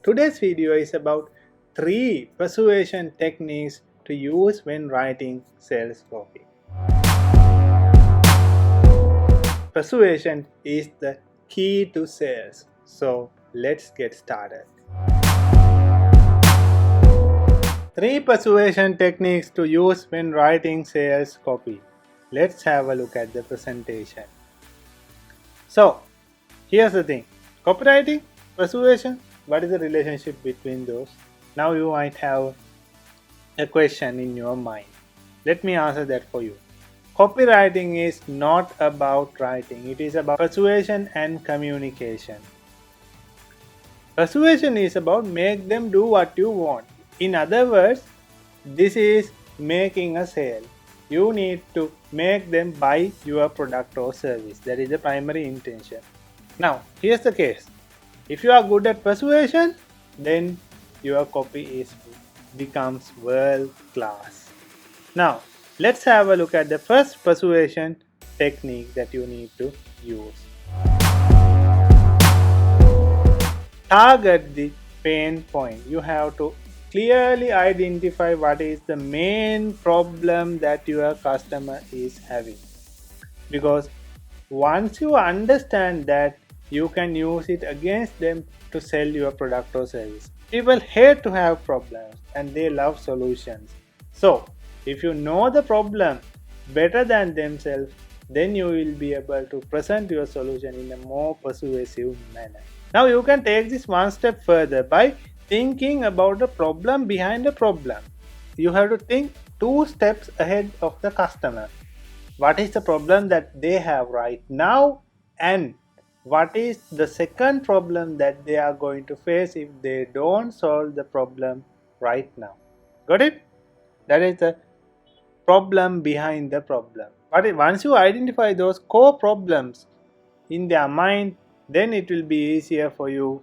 Today's video is about 3 persuasion techniques to use when writing sales copy. Persuasion is the key to sales. So let's get started. 3 persuasion techniques to use when writing sales copy. Let's have a look at the presentation. So here's the thing. Copywriting, persuasion, what is the relationship between those? Now you might have a question in your mind. Let me answer that for you. Copywriting is not about writing. It is about persuasion and communication. Persuasion is about make them do what you want. In other words, this is making a sale. You need to make them buy your product or service. That is the primary intention. Now, here's the case. If you are good at persuasion, then your copy becomes world class. Now, let's have a look at the first persuasion technique that you need to use. Target the pain point. You have to clearly identify what is the main problem that your customer is having. Because once you understand that, you can use it against them to sell your product or service. People hate to have problems and they love solutions. So, if you know the problem better than themselves, then you will be able to present your solution in a more persuasive manner. Now you can take this one step further by thinking about the problem behind the problem. You have to think 2 steps ahead of the customer. What is the problem that they have right now, and what is the second problem that they are going to face if they don't solve the problem right now? Got it? That is the problem behind the problem. But once you identify those core problems in their mind, then it will be easier for you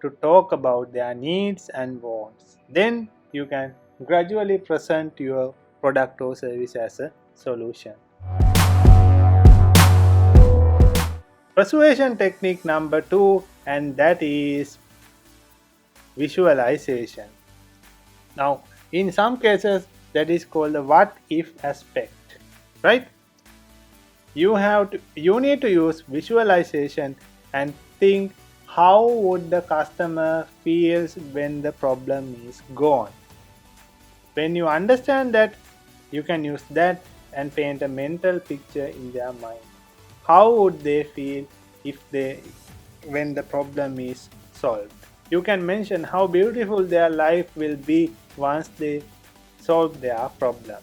to talk about their needs and wants. Then you can gradually present your product or service as a solution. Persuasion technique number 2, and that is visualization. Now, in some cases, that is called the what if aspect, right? You need to use visualization and think how would the customer feels when the problem is gone. When you understand that, you can use that and paint a mental picture in their mind. How would they feel when the problem is solved? You can mention how beautiful their life will be once they solve their problem.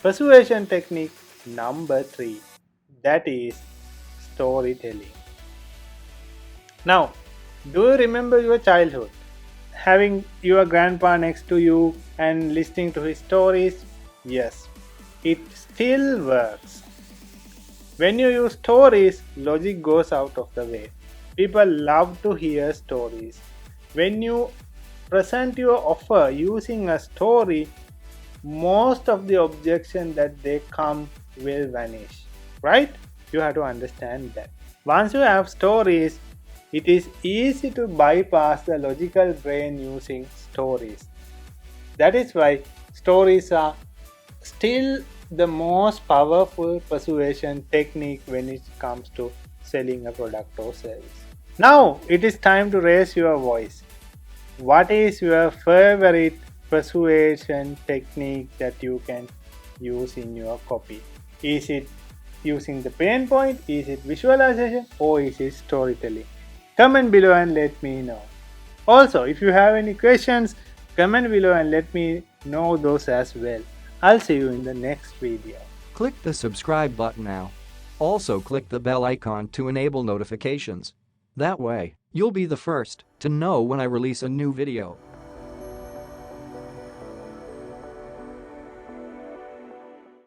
Persuasion technique number 3, that is storytelling. Now, do you remember your childhood? Having your grandpa next to you and listening to his stories? Yes, it still works. When you use stories, logic goes out of the way. People love to hear stories. When you present your offer using a story, most of the objection that they come will vanish, right? You have to understand that. Once you have stories, it is easy to bypass the logical brain using stories. That is why stories are still the most powerful persuasion technique when it comes to selling a product or service. Now it is time to raise your voice. What is your favorite persuasion technique that you can use in your copy? Is it using the pain point? Is it visualization? Or is it storytelling? Comment below and let me know. Also, if you have any questions, comment below and let me know those as well. I'll see you in the next video. Click the subscribe button now. Also click the bell icon to enable notifications. That way, you'll be the first to know when I release a new video.